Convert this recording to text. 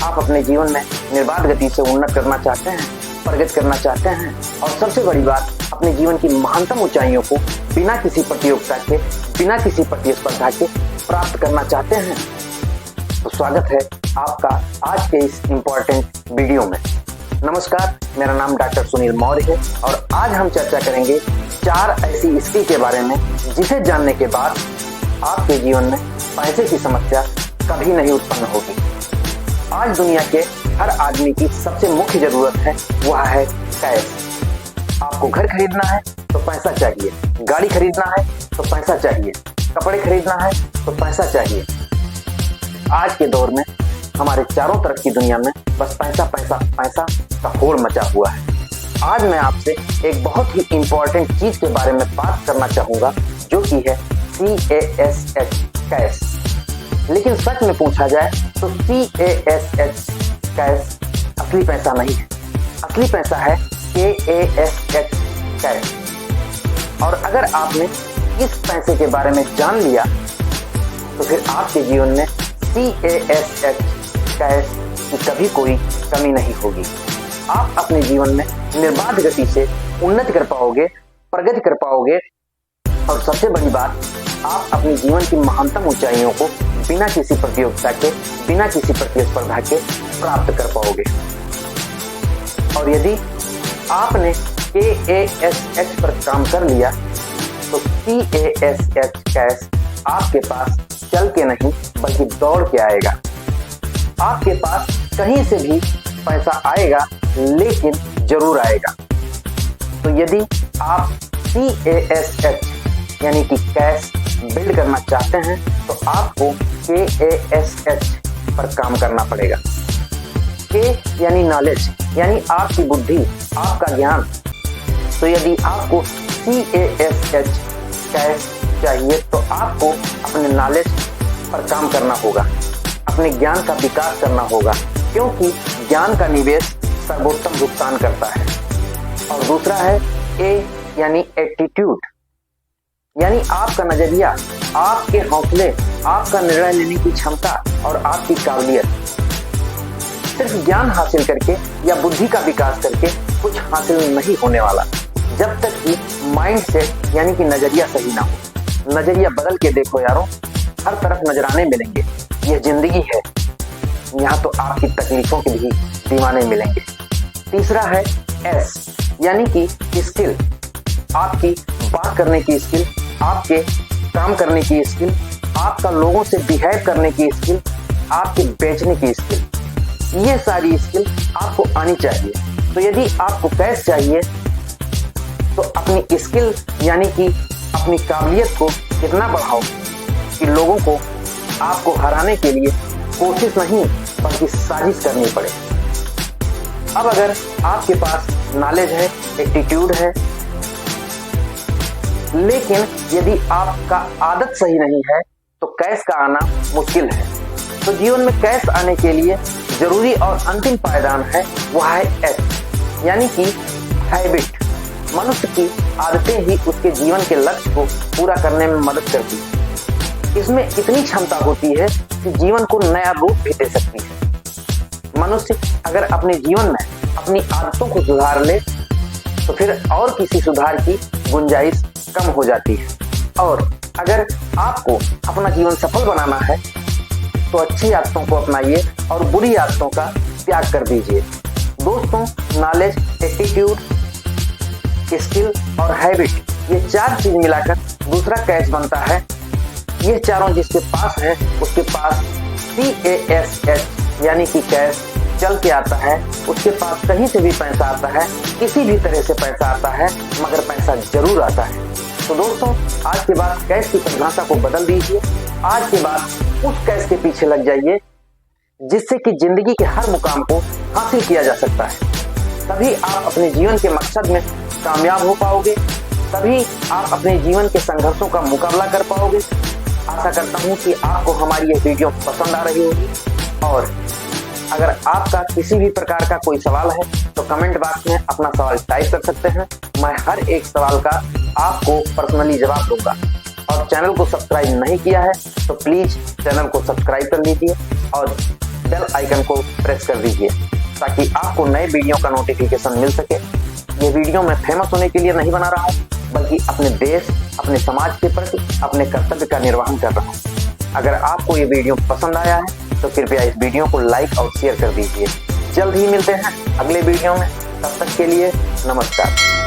आप अपने जीवन में निर्बाध गति से उन्नत करना चाहते हैं, प्रगति करना चाहते हैं और सबसे बड़ी बात, अपने जीवन की महानतम ऊंचाइयों को बिना किसी प्रतियोगिता के, बिना किसी प्रतिस्पर्धा के प्राप्त करना चाहते हैं, तो स्वागत है आपका आज के इस इम्पोर्टेंट वीडियो में। नमस्कार, मेरा नाम डॉक्टर सुनील मौर्य है और आज हम चर्चा करेंगे 4 ऐसी स्किल के बारे में जिसे जानने के बाद आपके जीवन में पैसे की समस्या कभी नहीं उत्पन्न होगी। आज दुनिया के हर आदमी की सबसे मुख्य जरूरत है वह है कैश। आपको घर खरीदना है तो पैसा चाहिए, गाड़ी खरीदना है तो पैसा चाहिए, कपड़े खरीदना है तो पैसा चाहिए। आज के दौर में हमारे चारों तरफ की दुनिया में बस पैसा पैसा पैसा का होड़ मचा हुआ है। आज मैं आपसे एक बहुत ही इंपॉर्टेंट चीज के बारे में बात करना चाहूंगा जो कि है CASH, कैश। लेकिन सच में पूछा जाए तो CASH, कैश असली पैसा नहीं है। असली पैसा है KASH, कैश। और अगर आपने इस पैसे के बारे में जान लिया तो फिर आपके जीवन में CASH, कैश की कभी कोई कमी नहीं होगी। आप अपने जीवन में निर्बाध गति से उन्नति कर पाओगे, प्रगति कर पाओगे और सबसे बड़ी बात, आप अपने जीवन की महानतम ऊंचाइयों को बिना किसी प्रतियोगिता के, बिना किसी प्रतिस्पर्धा के प्राप्त कर पाओगे। और यदि आपने KASH पर काम कर लिया तो CASH, कैश आपके पास चल के नहीं बल्कि दौड़ के आएगा। आपके पास कहीं से भी पैसा आएगा लेकिन जरूर आएगा। तो यदि आप CASH यानी कि कैश बिल्ड करना चाहते हैं तो आपको KASH पर काम करना पड़ेगा। K यानी नॉलेज, यानी आपकी बुद्धि, आपका ज्ञान। तो यदि आपको CASH, कैश चाहिए तो आपको अपने नॉलेज पर काम करना होगा, अपने ज्ञान का विकास करना होगा, क्योंकि ज्ञान का निवेश सर्वोत्तम भुगतान करता है। और दूसरा है A यानी एटीट्यूड, यानी आपका नजरिया, आपके हौसले, आपका निर्णय लेने की क्षमता और आपकी काबिलियत। सिर्फ ज्ञान हासिल करके या बुद्धि का विकास करके कुछ हासिल नहीं होने वाला जब तक कि माइंड सेट यानी कि नजरिया सही ना हो। नजरिया बदल के देखो यारों, हर तरफ नजराने मिलेंगे। यह जिंदगी है, यहाँ तो आपकी तकलीफों के भी दीवाने मिलेंगे। तीसरा है S यानी कि स्किल, आपकी बात करने की स्किल, आपके काम करने की स्किल, आपका लोगों से बिहेव करने की स्किल, आपके बेचने की स्किल। ये सारी स्किल आपको आनी चाहिए। तो यदि आपको कैश चाहिए तो अपनी स्किल यानी कि अपनी काबिलियत को कितना बढ़ाओ कि लोगों को आपको हराने के लिए कोशिश नहीं बल्कि साजिश करनी पड़े। अब अगर आपके पास नॉलेज है, एटीट्यूड है, लेकिन यदि आपका आदत सही नहीं है तो कैश का आना मुश्किल है। तो जीवन में कैश आने के लिए जरूरी और अंतिम पायदान है वह है H यानी कि हैबिट। मनुष्य की आदतें ही उसके जीवन के लक्ष्य को पूरा करने में मदद करती है। इसमें इतनी क्षमता होती है कि जीवन को नया रूप भी दे सकती है। मनुष्य अगर अपने जीवन में अपनी आदतों को सुधार ले तो फिर और किसी सुधार की गुंजाइश कम हो जाती है। और अगर आपको अपना जीवन सफल बनाना है तो अच्छी आदतों को अपनाइए और बुरी आदतों का त्याग कर दीजिए। दोस्तों, नॉलेज, एटीट्यूड, स्किल और हैबिट, ये 4 चीज मिलाकर दूसरा कैश बनता है। ये चारों जिसके पास है उसके पास CASH यानी कि कैश चल के आता है। उसके पास कहीं से भी पैसा आता है, किसी भी तरह से पैसा आता है, मगर पैसा जरूर आता है। तो दोस्तों, आज के बाद कैश की परिभाषा को बदल दीजिए। आज के बाद उस कैश के पीछे लग जाइए जिससे कि जिंदगी के हर मुकाम को हासिल किया जा सकता है। तभी आप अपने जीवन के मकसद में कामयाब हो पाओगे, तभी आप अपने जीवन के संघर्षों का मुकाबला कर पाओगे। आशा करता हूँ कि आपको हमारी यह वीडियो पसंद आ रही होगी और अगर आपका किसी भी प्रकार का कोई सवाल है तो कमेंट बॉक्स में अपना सवाल टाइप कर सकते हैं। मैं हर एक सवाल का आपको पर्सनली जवाब दूंगा। और चैनल को सब्सक्राइब नहीं किया है तो प्लीज चैनल को सब्सक्राइब कर लीजिए और बेल आइकन को प्रेस कर दीजिए ताकि आपको नए वीडियो का नोटिफिकेशन मिल सके। ये वीडियो मैं फेमस होने के लिए नहीं बना रहा हूँ, बल्कि अपने देश, अपने समाज के प्रति अपने कर्तव्य का निर्वहन कर रहा हूँ। अगर आपको ये वीडियो पसंद आया है तो कृपया इस वीडियो को लाइक और शेयर कर दीजिए। जल्द ही मिलते हैं अगले वीडियो में, तब तक के लिए नमस्कार।